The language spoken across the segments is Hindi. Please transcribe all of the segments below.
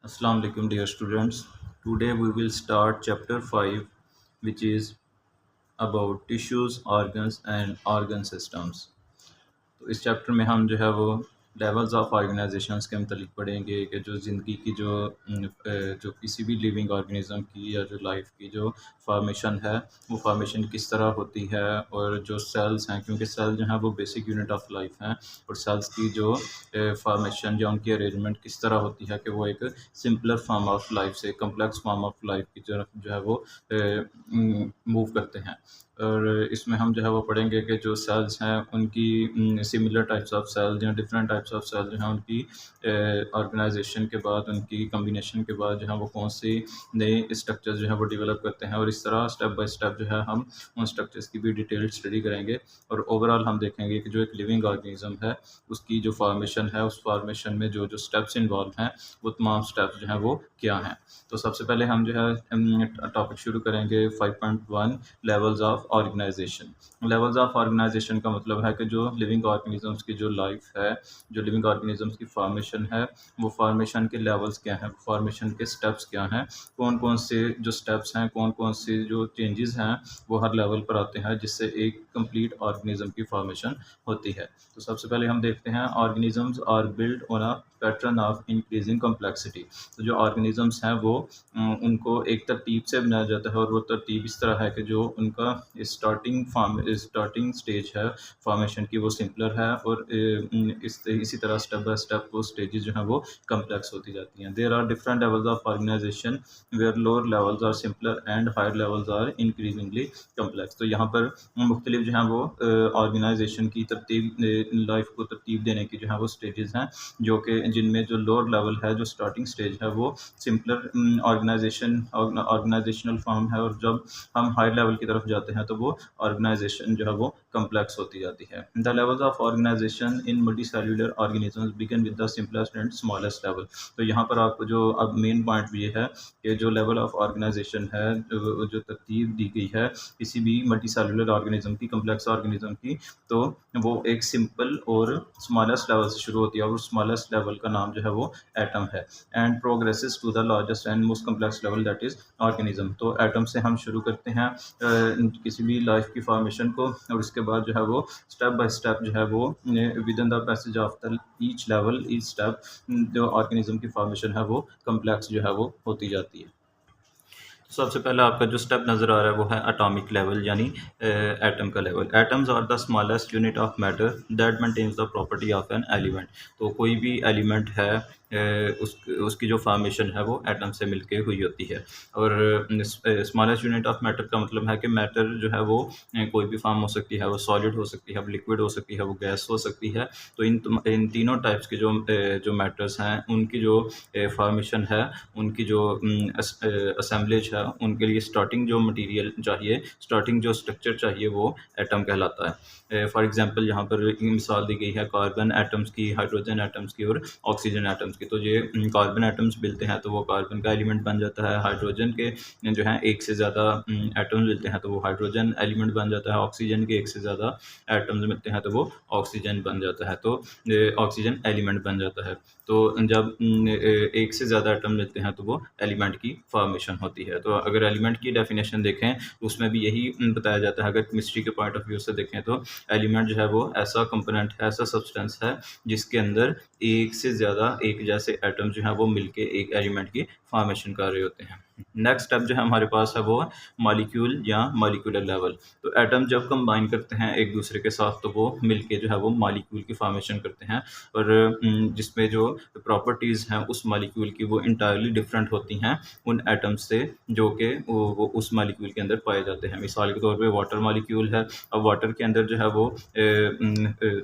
Assalamu alaikum dear students. Today we will start chapter 5 which is about tissues, organs and organ systems. तो इस चैप्टर में हम जो है वो लेवल्स ऑफ ऑर्गेनाइजेशंस के मतलब पढ़ेंगे कि जो ज़िंदगी की जो किसी भी लिविंग ऑर्गेनिज्म की या जो लाइफ की जो फॉर्मेशन है वो फॉर्मेशन किस तरह होती है और जो सेल्स हैं क्योंकि सेल जो है वो बेसिक यूनिट ऑफ लाइफ हैं और सेल्स की जो फॉर्मेशन या उनकी अरेंजमेंट किस तरह होती है कि वो एक सिंपलर फॉर्म ऑफ लाइफ से कम्प्लेक्स फॉर्म ऑफ लाइफ की तरफ जो है वो मूव करते हैं। और इसमें हम जो है वो पढ़ेंगे कि जो सेल्स हैं उनकी सिमिलर टाइप्स ऑफ सेल्स या डिफरेंट टाइप्स ऑफ सेल जो हैं उनकी ऑर्गेनाइजेशन के बाद उनकी कम्बिनेशन के बाद जो है वो कौन सी नए स्ट्रक्चर्स जो है वो डेवलप करते हैं और इस तरह स्टेप बाय स्टेप जो है हम उन स्ट्रक्चर्स की भी डिटेल स्टडी करेंगे और ओवरऑल हम देखेंगे कि जो एक लिविंग ऑर्गेनिज्म है उसकी जो फॉर्मेशन है उस फॉर्मेशन में जो जो स्टेप्स इन्वॉल्व हैं वो तमाम स्टेप्स जो हैं वो क्या हैं। तो सबसे पहले हम जो है टॉपिक शुरू करेंगे 5.1 levels of organisation. Levels of organisation का मतलब है कि जो लिविंग ऑर्गेनिजम्स की जो लाइफ है, जो लिविंग ऑर्गेनिजम्स की फॉर्मेशन है, वो फॉर्मेशन के लेवल्स क्या हैं, फॉर्मेशन के स्टेप्स क्या हैं, कौन कौन से जो स्टेप्स हैं, कौन कौन से जो चेंजेस हैं वो हर लेवल पर आते हैं जिससे एक कंप्लीट ऑर्गेनिज्म की फॉर्मेशन होती है। तो सबसे पहले हम देखते हैं organisms are build on a pattern of increasing complexity. तो जो ऑर्गेनिजम्स हैं वो उनको एक तरतीब से बनाया जाता है और वो तरतीब इस तरह है कि जो उनका स्टार्टिंग स्टेज है फॉर्मेशन की वो सिंपलर है और इसी तरह स्टेप बाय स्टेप वो स्टेजेस जो हैं वो कम्प्लेक्स होती जाती हैं। There are different levels of organisation where lower levels are simpler and higher levels are increasingly complex. तो यहाँ पर मुख्तलिफ जो हैं वो ऑर्गेनाइजेशन की तरतीब लाइफ को तरतीब देने की जो है वो स्टेजेस हैं जो कि जिनमें जो लोअर लेवल है जो स्टार्टिंग स्टेज है वो सिंपलर ऑर्गेनाइजेशनल फॉर्म है और जब हम हाई लेवल की तरफ जाते हैं तो वो ऑर्गेनाइजेशन जो है वो कम्प्लेक्स होती जाती है। The levels of organisation in multi cellular organisms begin with the simplest and smallest level. तो यहाँ पर आपको जो अब मेन पॉइंट ये है कि जो लेवल ऑफ ऑर्गेनाइजेशन है जो तरतीब दी गई है किसी भी मल्टी सेल्यूलर ऑर्गेनिज्म की, कम्प्लेक्स ऑर्गेनिज्म की, तो वो एक सिंपल और स्मॉलेस्ट लेवल से शुरू होती है और स्मॉलेस्ट लेवल का नाम जो है वो एटम है and progresses to the largest and most complex level that is organism. तो एटम से हम शुरू करते हैं किसी भी लाइफ की फॉर्मेशन को और उसके बाद जो है वो स्टेप बाय स्टेप जो है वो with in the passage of the each level each step जो ऑर्गेनिज्म की फॉर्मेशन है वो कम्प्लेक्स जो है वो होती जाती है। सबसे पहला आपका जो स्टेप नज़र आ रहा है वो है एटॉमिक लेवल यानी एटम का level. Atoms are the smallest unit of matter that maintains the property of an element. तो कोई भी एलिमेंट है उसकी जो फॉर्मेशन है वो एटम से मिलके हुई होती है और स्मॉलेस्ट यूनिट ऑफ मैटर का मतलब है कि मैटर जो है वो कोई भी फॉर्म हो सकती है, वो सॉलिड हो सकती है, वो लिक्विड हो सकती है, वो गैस हो सकती है। तो इन तीनों टाइप्स के जो मैटर्स हैं उनकी जो फॉर्मेशन है, उनकी जो असेंबलेज है, उनके लिए स्टार्टिंग जो मटेरियल चाहिए, स्टार्टिंग जो स्ट्रक्चर चाहिए वो एटम कहलाता है। फॉर एग्जांपल यहाँ पर मिसाल दी गई है कार्बन एटम्स की, हाइड्रोजन एटम्स की और ऑक्सीजन एटम्स की। तो ये कार्बन एटम्स मिलते हैं तो वो कार्बन का एलिमेंट बन जाता है, हाइड्रोजन के जो है एक से ज़्यादा एटम्स मिलते हैं तो वो हाइड्रोजन एलिमेंट बन जाता है, ऑक्सीजन के एक से ज़्यादा एटम्स मिलते हैं तो वो ऑक्सीजन बन जाता है, तो ऑक्सीजन एलिमेंट बन जाता है। तो जब एक से ज़्यादा एटम मिलते हैं तो वो एलिमेंट की फॉर्मेशन होती है। तो अगर एलिमेंट की डेफिनेशन देखें तो उसमें भी यही बताया जाता है। अगर केमिस्ट्री के पॉइंट ऑफ व्यू से देखें तो एलिमेंट जो है वो ऐसा कंपोनेंट है, ऐसा सब्सटेंस है जिसके अंदर एक से ज़्यादा एक जैसे एटम जो हैं वो मिलके एक एलिमेंट की फॉर्मेशन कर रहे होते हैं। नेक्स्ट स्टेप जो है हमारे पास है वो मॉलिक्यूल या मॉलिक्यूलर लेवल। तो एटम जब कंबाइन करते हैं एक दूसरे के साथ तो वो मिलके जो है वो मॉलिक्यूल की फॉर्मेशन करते हैं और जिसमें जो प्रॉपर्टीज़ हैं उस मॉलिक्यूल की वो इंटायरली डिफरेंट होती हैं उन एटम्स से जो कि वो उस मॉलिक्यूल के अंदर पाए जाते हैं। मिसाल के तौर पे वाटर मॉलिक्यूल है, अब वाटर के अंदर जो है वो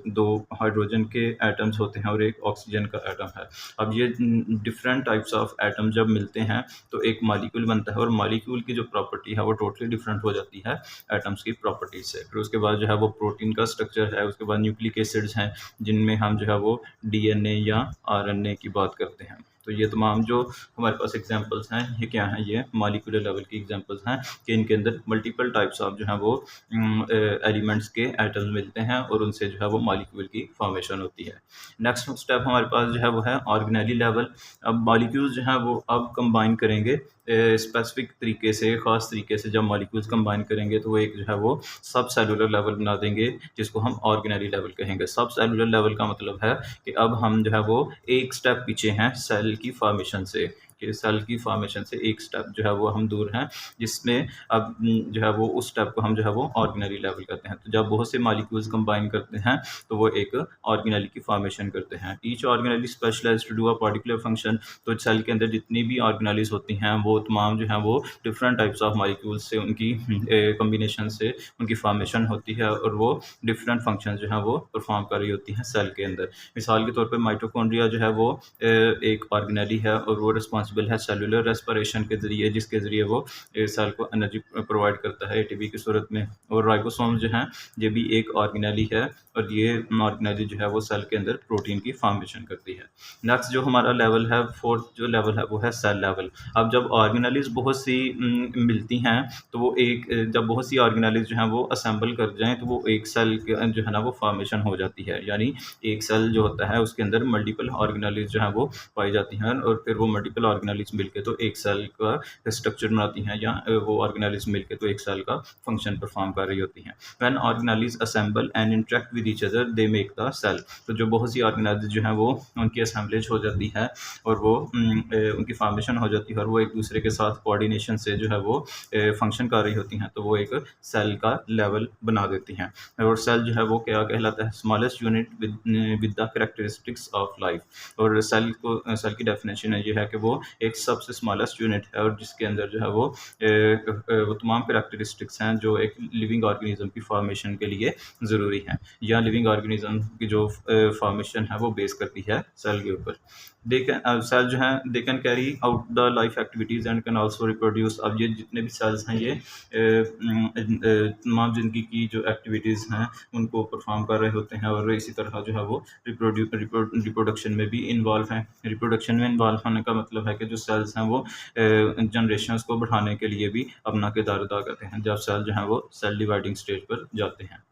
दो हाइड्रोजन के एटम्स होते हैं और एक ऑक्सीजन का एटम है। अब ये डिफरेंट टाइप्स ऑफ एटम जब मिलते हैं तो एक मॉलिक्यूल बनता है और मॉलिक्यूल की जो प्रॉपर्टी है वो टोटली डिफरेंट हो जाती है एटम्स की प्रॉपर्टीज से। फिर उसके बाद जो है वो प्रोटीन का स्ट्रक्चर है, उसके बाद न्यूक्लिक एसिड्स हैं जिनमें हम जो है वो डीएनए या आरएनए की बात करते हैं। तो ये तमाम जो हमारे पास एग्जांपल्स हैं ये क्या हैं, ये मॉलिक्यूलर लेवल की एग्जांपल्स हैं कि इनके अंदर मल्टीपल टाइप्स ऑफ जो है वो एलिमेंट्स के एटम्स मिलते हैं और उनसे जो है वो मॉलिक्यूल की फॉर्मेशन होती है। नेक्स्ट स्टेप हमारे पास जो है वो है ऑर्गेनेली लेवल। अब मॉलिक्यूल्स जो हैं वो अब कंबाइन करेंगे स्पेसिफिक तरीके से, ख़ास तरीके से जब मॉलिक्यूल्स कंबाइन करेंगे तो वो एक जो है वो सब सेलुलर लेवल बना देंगे, जिसको हम ऑर्गेनेली लेवल कहेंगे। सब सेलुलर लेवल का मतलब है कि अब हम जो है वो एक स्टेप पीछे हैं सेल की फॉर्मेशन से, कि सेल की फॉर्मेशन से एक स्टेप जो है वो हम दूर हैं, जिसमें अब जो है वो उस स्टेप को हम जो है वो ऑर्गेनेली लेवल कहते हैं। तो जब बहुत से मॉलिक्यूल्स कंबाइन करते हैं तो वो एक ऑर्गेनेली की फॉर्मेशन करते हैं। Each organelle specialised to do a particular function. तो सेल के अंदर जितनी भी ऑर्गेनेलीज होती हैं वो तमाम जो हैं वो डिफरेंट टाइप्स ऑफ मॉलिक्यूल्स से, उनकी कम्बिनेशन से उनकी फॉर्मेशन होती है और वो डिफरेंट फंक्शन जो हैं वो परफॉर्म कर रही होती हैं सेल के अंदर। मिसाल के तौर पर माइटोकॉन्ड्रिया जो है वो एक ऑर्गेनेली है और वो रिस्पॉन्सिबल है सेलुलर रेस्पिरेशन के ज़रिए, जिसके ज़रिए वो सेल को एनर्जी प्रोवाइड करता है एटीपी की सूरत में। और राइबोसोम जो है ये भी एक ऑर्गेनेली है और ये ऑर्गेनेली जो है वो सेल के अंदर प्रोटीन की फॉर्मेशन करती है। नेक्स्ट जो हमारा लेवल है, फोर्थ जो लेवल है वो है सेल लेवल। अब जब ऑर्गेनेलीज बहुत सी मिलती हैं तो वो एक जब बहुत सी ऑर्गेनेलीज जो हैं वो असेंबल कर जाएँ तो वो एक सेल के जो है ना वो फॉर्मेशन हो जाती है। यानी एक सेल जो होता है उसके अंदर मल्टीपल ऑर्गेनेलीज जो हैं वो पाई जाती हैं और फिर वो मल्टीपल ऑर्गेनेलीज मिलके तो एक सेल का स्ट्रक्चर बनाती हैं, या वो ऑर्गेनेलीज मिलके तो एक सेल का फंक्शन परफॉर्म कर रही होती हैं। When organelles assemble and interact with each other they make the cell. तो जो बहुत सी ऑर्गेनेलीज जो हैं वो उनकी असेंबलेज हो जाती है और वो उनकी फॉर्मेशन हो जाती है और वो एक दूसरे के साथ कोऑर्डिनेशन से जो है वो फंक्शन कर रही होती हैं, तो वो एक सेल का लेवल बना देती हैं। और सेल जो है वो क्या कहलाता है, smallest unit with the characteristics of life. और सेल की डेफिनेशन ये है कि वो एक सबसे स्मॉलेस्ट यूनिट है और जिसके अंदर जो है वो तमाम कैरेक्टरिस्टिक्स हैं जो एक लिविंग ऑर्गेनिज्म की फॉर्मेशन के लिए ज़रूरी हैं, या लिविंग ऑर्गेनिज्म की जो फॉर्मेशन है वो बेस करती है सेल के ऊपर। सेल जो हैं they can carry out the life activities and can also reproduce. अब ये जितने भी सेल्स हैं ये तमाम ज़िंदगी की जो एक्टिविटीज़ हैं उनको परफॉर्म कर रहे होते हैं और इसी तरह जो है वो रिप्रोडक्शन में भी इन्वॉल्व हैं। रिप्रोडक्शन में इन्वॉल्व होने का मतलब है कि जो सेल्स हैं वो जनरेशंस को बढ़ाने के लिए भी अपना किरदार अदा करते हैं जब सेल जो है वो सेल डिवाइडिंग स्टेज पर जाते हैं।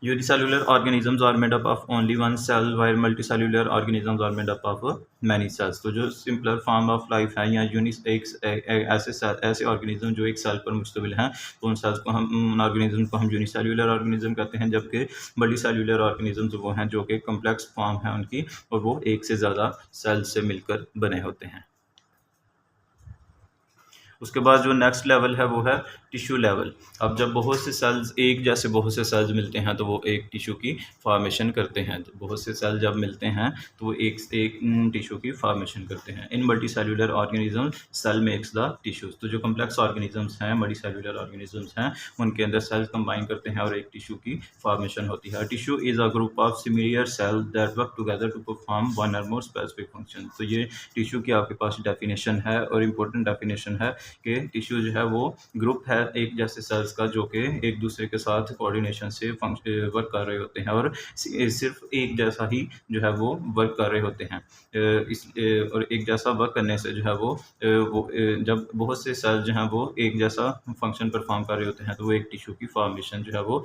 Unicellular organisms are made up of only one cell, while multicellular organisms are made up of many cells. तो जो सिंपलर फॉर्म ऑफ लाइफ है या ऐसे ऑर्गेनिज्म जो एक सेल पर मुश्तमिल हैं तो उन सेल्स को हम ऑर्गेनिज्म को हम यूनिसेल्युलर ऑर्गेनिज्म कहते हैं, जबकि मल्टीसेल्युलर ऑर्गेनिज्म वो हैं जो कि कम्प्लेक्स फॉर्म है उनकी और वो एक से ज़्यादा सेल्स से मिलकर बने होते हैं। उसके बाद जो नेक्स्ट लेवल है वो है टिश्यू लेवल। अब जब बहुत से सेल्स एक जैसे बहुत से सेल्स मिलते हैं तो वो एक टिश्यू की फॉर्मेशन करते हैं। तो बहुत से सेल जब मिलते हैं तो वो एक टिश्यू की फॉर्मेशन करते हैं। In multi cellular organism cell makes the tissues. तो जो कम्प्लेक्स ऑर्गेनिजम्स हैं, मल्टी सेल्यूलर ऑर्गेनिजम्स हैं, उनके अंदर सेल्स कंबाइन करते हैं और एक टिश्यू की फॉर्मेशन होती है। Tissue is a group of similar cell that work together to perform one or more specific function. तो ये टिश्यू की आपके पास डेफिनेशन है और इम्पोर्टेंट डेफिनेशन है कि टिश्यू जो है वो ग्रुप है एक जैसे सेल्स का जो कि एक दूसरे के साथ कोऑर्डिनेशन से वर्क कर रहे होते हैं और सिर्फ एक जैसा ही जो है वो वर्क कर रहे होते हैं। और एक जैसा वर्क करने से जो है वो जब बहुत से सेल जो हैं वो एक जैसा फंक्शन परफॉर्म कर रहे होते हैं तो वो एक टिश्यू की फॉर्मेशन जो है वो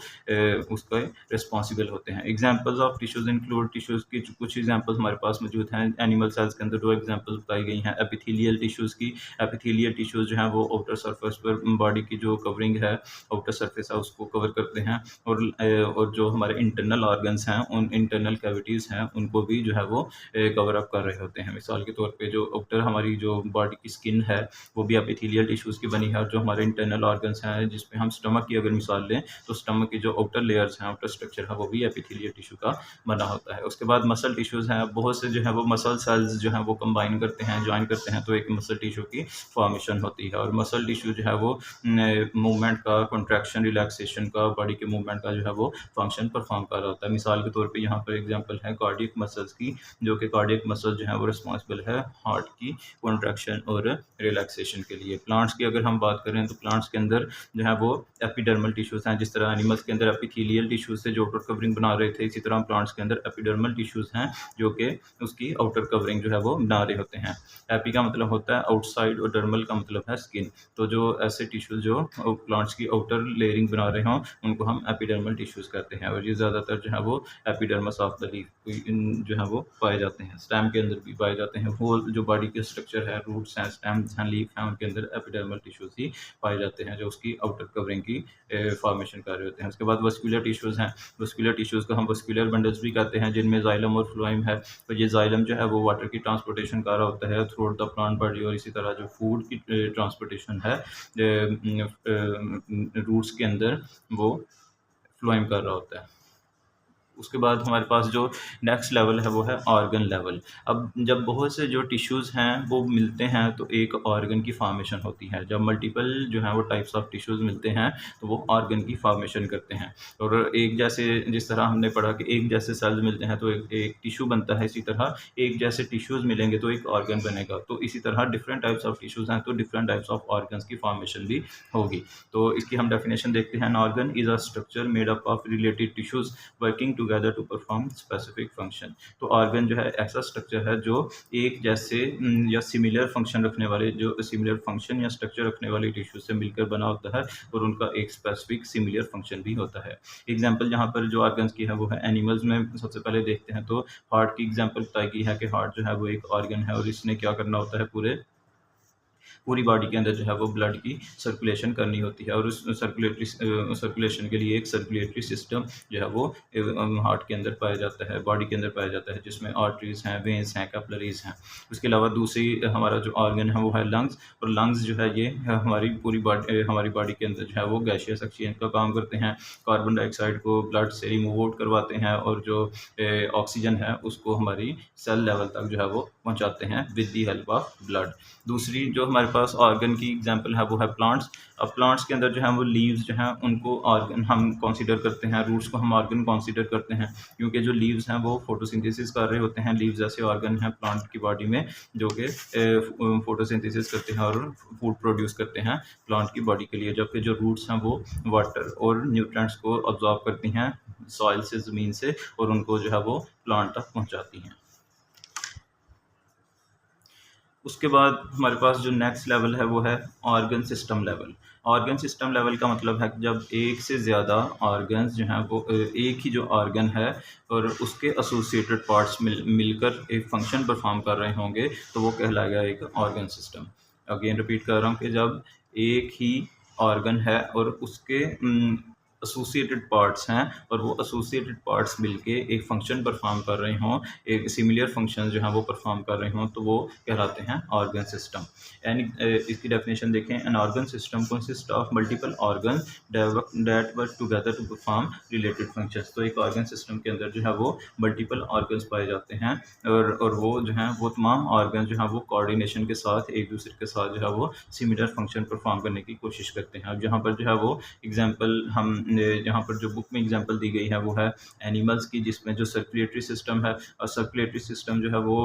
उसका रिस्पॉन्सिबल होते हैं। Examples of tissues include, tissues की कुछ एग्जाम्पल्स हमारे पास मौजूद हैं। एनिमल सेल्स के अंदर दो एग्जाम्पल्स बताई गई हैं एपिथेलियल टिश्यूज़ की। एपिथेलियल टिश्यूज़ जो हैं वो आउटर सरफेस पर बॉडी की जो कवरिंग है, आउटर सरफेस है, उसको कवर करते हैं और जो हमारे इंटरनल ऑर्गन्स हैं, उन इंटरनल कैविटीज़ हैं, उनको भी जो है वो कवर अप कर रहे होते हैं। मिसाल के तौर पे जो आउटर हमारी जो बॉडी की स्किन है वो भी एपिथेलियल टिश्यूज़ की बनी है और जो हमारे इंटरनल ऑर्गन्स हैं जिसमें हम स्टमक की अगर मिसाल लें तो स्टमक की जो आउटर लेयर्स हैं, आउटर स्ट्रक्चर है, वो भी एपिथेलियल टिश्यू का बना होता है। उसके बाद मसल टिश्यूज़ हैं। बहुत से जो है वो मसल सेल्स जो हैं वो कंबाइन करते हैं, ज्वाइन करते हैं तो एक मसल टिश्यू की फॉर्मेशन होती है। और मसल टिश्यू जो है वो मूवमेंट का, कंट्रैक्शन, रिलैक्सेशन का, बॉडी के मूवमेंट का जो है वो फंक्शन परफॉर्म कर रहा होता है। मिसाल के तौर पे यहाँ पर एग्जांपल है कार्डियक मसल्स की, जो कि कार्डियक मसल जो है वो रिस्पॉन्सिबल है हार्ट की कंट्रैक्शन और रिलैक्सेशन के लिए। प्लांट्स की अगर हम बात करें तो प्लांट्स के अंदर जो है वो एपिडर्मल टिश्यूज़ हैं। जिस तरह एनिमल्स के अंदर एपिथेलियल टिश्यूज़ से जो आउटर कवरिंग बना रहे थे, इसी तरह प्लांट्स के अंदर एपिडर्मल टिश्यूज़ हैं जो कि उसकी आउटर कवरिंग जो है वो बना रहे होते हैं। एपी का मतलब होता है आउटसाइड और डर्मल का मतलब है स्किन। तो जो ऐसे टिश्यूज़ जो प्लांट्स की आउटर लेयरिंग बना रहे हों उनको हम एपिडर्मल टिश्यूज़ कहते हैं, और ये ज़्यादातर जो है वो एपिडर्मस ऑफ द लीफ जो है वो पाए जाते हैं। स्टेम के अंदर भी पाए जाते हैं। होल जो बॉडी के स्ट्रक्चर है, रूट्स हैं, स्टेम्स हैं, लीफ हैं, उनके अंदर एपिडर्मल टिश्यूज़ ही पाए जाते हैं जो उसकी आउटर कवरिंग की फॉर्मेशन कर रहे होते हैं। उसके बाद वस्कुलर टिश्यूज़ हैं। वस्कुलर टिश्यूज़ को हम वस्कुलर बंडल्स भी कहते हैं, जिनमें जाइलम और फ्लोएम है। तो ये जाइलम जो है वो वाटर की ट्रांसपोर्टेशन कर रहा होता है थ्रू द प्लांट बॉडी, और इसी तरह जो फूड की ट्रांसपोर्टेशन है रूट्स के अंदर वो फ्लोएम कर रहा होता है। उसके बाद हमारे पास जो नेक्स्ट लेवल है वो है ऑर्गन लेवल। अब जब बहुत से जो टिश्यूज़ हैं वो मिलते हैं तो एक ऑर्गन की फॉर्मेशन होती है। जब मल्टीपल जो है वो टाइप्स ऑफ टिश्यूज़ मिलते हैं तो वो ऑर्गन की फॉर्मेशन करते हैं। और एक जैसे, जिस तरह हमने पढ़ा कि एक जैसे सेल्स मिलते हैं तो एक टिश्यू बनता है, इसी तरह एक जैसे टिश्यूज़ मिलेंगे तो एक ऑर्गन बनेगा। तो इसी तरह डिफरेंट टाइप्स ऑफ टिश्यूज़ हैं तो डिफरेंट टाइप्स ऑफ ऑर्गन्स की फॉर्मेशन भी होगी। तो इसकी हम डेफिनेशन देखते हैं। An organ is a structure made up of related tissues working together to perform specific function. तो ऑर्गन जो है ऐसा स्ट्रक्चर है जो एक जैसे या सिमिलर फंक्शन रखने वाले, जो सिमिलर फंक्शन या स्ट्रक्चर रखने वाले टिश्यू से मिलकर बना होता है और उनका एक स्पेसिफिक सिमिलर फंक्शन भी होता है। एग्जाम्पल जहाँ पर जो ऑर्गन्स की है वो है एनिमल्स में। सबसे पहले देखते हैं तो हार्ट की एग्जाम्पल बताई गई है कि हार्ट जो है वो एक ऑर्गन है और इसने क्या करना होता है, पूरी बॉडी के अंदर जो है वो ब्लड की सर्कुलेशन करनी होती है, और उस सर्कुलेशन के लिए एक सर्कुलेटरी सिस्टम जो है वो हार्ट के अंदर पाया जाता है, बॉडी के अंदर पाया जाता है, जिसमें आर्टरीज हैं, वेन्स हैं, कैपिलरीज हैं। उसके अलावा दूसरी हमारा जो ऑर्गन है वो है लंग्स। और लंग्स जो है ये हमारी हमारी बॉडी के अंदर जो है वो गैसियस ऑक्सीजन का काम करते हैं। कार्बन डाइऑक्साइड को ब्लड से रिमूव आउट करवाते हैं और जो ऑक्सीजन है उसको हमारी सेल लेवल तक जो है वो पहुँचाते हैं with the help of blood. दूसरी जो हमारे पास ऑर्गन की एग्जांपल है वो है प्लांट्स। अब प्लांट्स के अंदर जो है वो लीव्स जो हैं उनको ऑर्गन हम कंसीडर करते हैं, रूट्स को हम ऑर्गन कंसीडर करते हैं, क्योंकि जो लीव्स हैं वो फोटोसिंथेसिस कर रहे होते हैं। लीव्स ऐसे ऑर्गन हैं प्लांट की बॉडी में जो कि फोटोसिंथेसिस करते हैं और फूड प्रोड्यूस करते हैं प्लांट की बॉडी के लिए, जबकि जो रूट्स हैं वो वाटर और न्यूट्रिएंट्स को अब्जॉर्ब करती हैं सॉइल से, ज़मीन से, और उनको जो है वो प्लांट तक पहुँचाती हैं। उसके बाद हमारे पास जो नेक्स्ट लेवल है वो है organ system level. Organ system level का मतलब है कि जब एक से ज़्यादा ऑर्गन्स जो हैं वो एक ही जो ऑर्गन है और उसके एसोसिएटेड पार्ट्स मिलकर एक फंक्शन परफॉर्म कर रहे होंगे तो वो कहलाएगा एक ऑर्गन सिस्टम। अगेन रिपीट कर रहा हूँ कि जब एक ही ऑर्गन है और उसके एसोसिएटेड पार्ट्स हैं और वो एसोसिएटेड पार्ट्स मिलके एक फंक्शन परफॉर्म कर रहे हों, एक सिमिलर फंक्शन जो हैं वो परफॉर्म कर रहे हों, तो वो कहलाते हैं ऑर्गन सिस्टम। यानी इसकी डेफिनेशन देखें, an organ system consist of multiple organ that work together to perform related functions. तो एक ऑर्गन सिस्टम के अंदर जो है वो मल्टीपल ऑर्गन्स पाए जाते हैं और वो जो हैं वो तमाम ऑर्गन जो हैं वो कोऑर्डिनेशन के साथ एक दूसरे के साथ जो है वो सिमिलर फंक्शन परफॉर्म करने की कोशिश करते हैं। अब जहाँ पर जो है वो एग्जाम्पल हम यहाँ पर जो बुक में एग्जांपल दी गई है वो है एनिमल्स की, जिसमें जो सर्कुलेटरी सिस्टम है, और सर्कुलेटरी सिस्टम जो है वो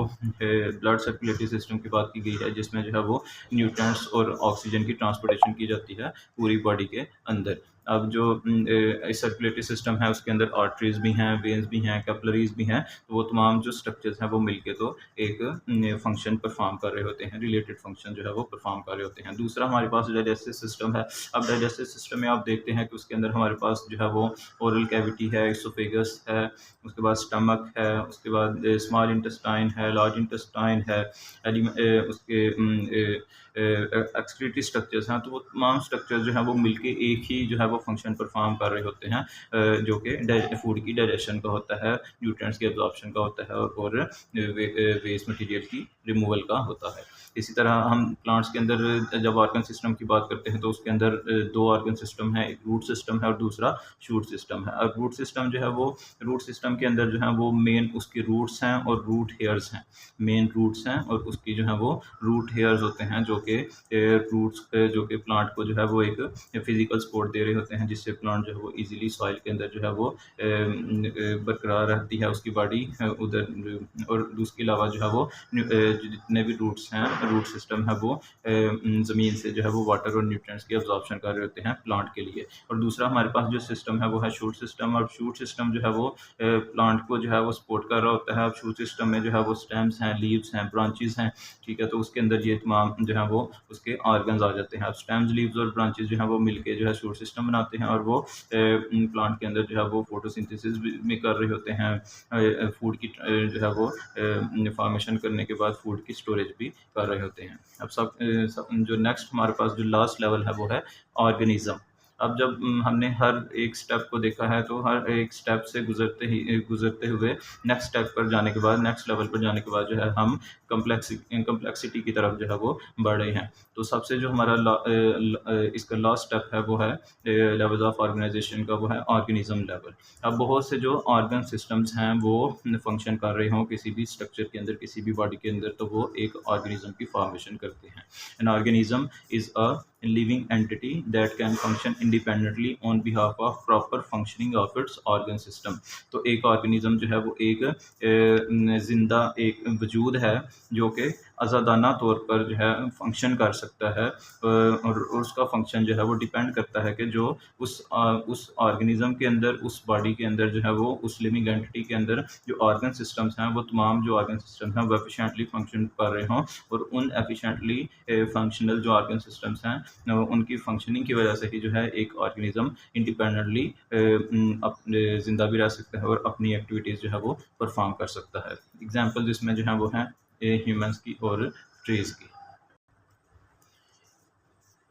ब्लड सर्कुलेटरी सिस्टम की बात की गई है, जिसमें जो है वो न्यूट्रिएंट्स और ऑक्सीजन की ट्रांसपोर्टेशन की जाती है पूरी बॉडी के अंदर। अब जो सर्कुलेटरी सिस्टम है उसके अंदर आर्टरीज भी हैं, वेन्स भी हैं, कैपिलरीज भी हैं, तो वो तमाम जो स्ट्रक्चर्स हैं वो मिलके तो एक फंक्शन परफॉर्म कर रहे होते हैं, रिलेटेड फंक्शन जो है वो परफॉर्म कर रहे होते हैं। दूसरा हमारे पास डाइजेस्टिव सिस्टम है। अब डाइजेस्टिव सिस्टम में आप देखते हैं कि उसके अंदर हमारे पास जो है वो ओरल कैविटी है, इसोफेगस है, उसके बाद स्टमक है, उसके बाद स्मॉल इंटेस्टाइन है, लार्ज इंटेस्टाइन है, उसके एक्सक्रीटरी स्ट्रक्चर्स हैं। तो वो तमाम स्ट्रक्चर जो हैं वो मिलके एक ही जो है वो फंक्शन परफॉर्म कर रहे होते हैं, जो कि फूड की डाइजेशन का होता है, न्यूट्रिएंट्स के एब्जॉर्प्शन का होता है, और वेस्ट मटेरियल की रिमूवल का होता है। इसी तरह हम प्लांट्स के अंदर जब ऑर्गन सिस्टम की बात करते हैं तो उसके अंदर दो ऑर्गन सिस्टम है, एक रूट सिस्टम है और दूसरा शूट सिस्टम है। अब रूट सिस्टम जो है वो, रूट सिस्टम के अंदर जो है वो मेन उसकी रूट्स हैं और रूट हेयर्स हैं, मेन रूट्स हैं और उसकी जो है वो रूट हेयर्स होते हैं, जो कि रूट्स जो कि प्लांट को जो है वो एक फिजिकल सपोर्ट दे रहे होते हैं, जिससे प्लांट जो है वो इजीली सॉइल के अंदर जो है वो बरकरार रहती है उसकी बॉडी उधर। और उसके अलावा जो है वो जितने भी रूट्स हैं, रूट सिस्टम है वो ज़मीन से जो है वो वाटर और न्यूट्रिएंट्स की अब्जॉर्प्शन कर रहे होते हैं प्लांट के लिए। और दूसरा हमारे पास जो सिस्टम है वो है शूट सिस्टम, और शूट सिस्टम जो है वो प्लांट को जो है वो सपोर्ट कर रहा होता है। अब शूट सिस्टम में जो है वो स्टेम्स हैं, लीव्स हैं, ब्रांचेस हैं, ठीक है, तो उसके अंदर ये तमाम जो है वो उसके ऑर्गन्स आ जाते हैं। अब स्टेम्स, लीव्स और ब्रांचेस जो है वो मिलके जो है शूट सिस्टम बनाते हैं, और वो प्लांट के अंदर जो है वो फोटोसिंथेसिस भी कर रहे होते हैं, फूड की जो है वो फॉर्मेशन करने के बाद फूड की स्टोरेज भी कर रहे होते हैं। अब जो नेक्स्ट हमारे पास जो लास्ट लेवल है वो है ऑर्गेनिज्म। अब जब हमने हर एक स्टेप को देखा है, तो हर एक स्टेप से गुजरते हुए नेक्स्ट स्टेप पर जाने के बाद, नेक्स्ट लेवल पर जाने के बाद जो है हम कम्प्लेक्सिटी की तरफ जो है वो बढ़ रहे हैं। तो सबसे जो हमारा इसका लास्ट स्टेप है वो है लेवल ऑफ ऑर्गेनाइजेशन का, वो है ऑर्गेनिज्म लेवल। अब बहुत से जो ऑर्गन सिस्टम्स हैं वो फंक्शन कर रहे हों किसी भी स्ट्रक्चर के अंदर, किसी भी बॉडी के अंदर, तो वो एक ऑर्गेनिज्म की फॉर्मेशन करते हैं। An organism is a living entity that can function independently on behalf of proper functioning of its organ system। तो एक ऑर्गेनिज्म जो है वो एक जिंदा एक वजूद है जो कि आज़ादाना तौर पर जो है फंक्शन कर सकता है, और उसका फंक्शन जो है वो डिपेंड करता है कि जो उस ऑर्गेनिज्म के अंदर, उस बॉडी के अंदर जो है वो, उस लिविंग एंटिटी के अंदर जो ऑर्गन सिस्टम्स हैं, वो तमाम जो ऑर्गन सिस्टम्स हैं वो एफिशिएंटली फंक्शन कर रहे हों, और उन एफिशिएंटली फंक्शनल जो ऑर्गन सिस्टम्स हैं उनकी फंक्शनिंग की वजह से ही जो है एक ऑर्गेनिज्म इंडिपेंडेंटली जिंदा भी रह सकता है और अपनी एक्टिविटीज़ जो है वो परफॉर्म कर सकता है। एग्जांपल जिसमें जो है वो हैं ह्यूमंस की और ट्रीज़ की।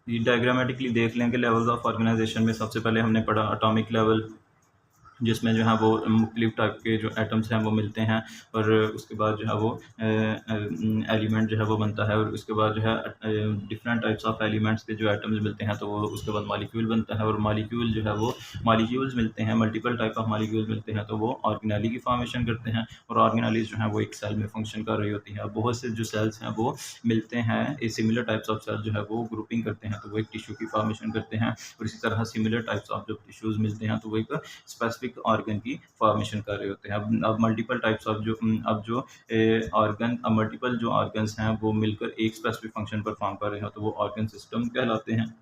ये डायग्रामेटिकली देख लें कि लेवल्स ऑफ ऑर्गेनाइजेशन में सबसे पहले हमने पढ़ा एटॉमिक लेवल, जिसमें जो है वो मुख्तलिफ टाइप के जो एटम्स हैं वो मिलते हैं, और उसके बाद जो है वो एलिमेंट जो है वो बनता है, और उसके बाद जो है डिफरेंट टाइप्स ऑफ एलिमेंट्स के जो एटम्स मिलते हैं तो वो उसके बाद मॉलिक्यूल बनता है, और मॉलिक्यूल जो है वो मॉलिक्यूल्स मिलते हैं, मल्टीपल टाइप ऑफ मॉलिक्यूल्स मिलते हैं तो वो ऑर्गेनेली की फॉर्मेशन करते हैं, और ऑर्गेनेलीज जो है वो एक सेल में फंक्शन कर रही होती है। बहुत से जो सेल्स हैं वो मिलते हैं, सिमिलर टाइप्स ऑफ सेल जो है वो ग्रुपिंग करते हैं तो वो एक टिश्यू की फॉर्मेशन करते हैं, और इसी तरह सिमिलर टाइप्स ऑफ जब टिश्यूज़ मिलते हैं तो वो एक स्पेसिफिक ऑर्गन की फॉर्मेशन कर रहे होते हैं। अब मल्टीपल टाइप्स ऑफ जो ऑर्गन, मल्टीपल जो ऑर्गन्स हैं वो मिलकर एक स्पेसिफिक फंक्शन परफॉर्म कर रहे हो तो वो ऑर्गन सिस्टम कहलाते हैं।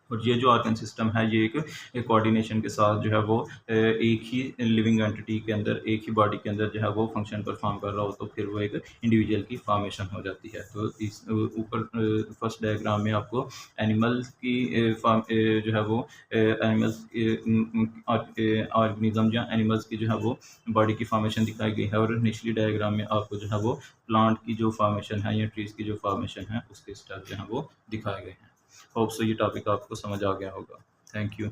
और ये जो ऑर्गन सिस्टम है ये एक कोऑर्डिनेशन के साथ जो है वो एक ही लिविंग एंटिटी के अंदर, एक ही बॉडी के अंदर जो है वो फंक्शन परफॉर्म कर रहा हो, तो फिर वो एक इंडिविजुअल की फॉर्मेशन हो जाती है। तो इस ऊपर फर्स्ट डायग्राम में आपको एनिमल्स की जो है वो एनिमल्स ऑर्गेनिज्म या एनिमल्स की जो है वो बॉडी की फॉर्मेशन दिखाई गई है, और निचली डायग्राम में आपको जो है वो प्लांट की जो फॉर्मेशन है या ट्रीज़ की जो फॉर्मेशन है उसके स्टेप जो है वो दिखाए गए हैं। होप सो ये टॉपिक आपको समझ आ गया होगा। Thank you.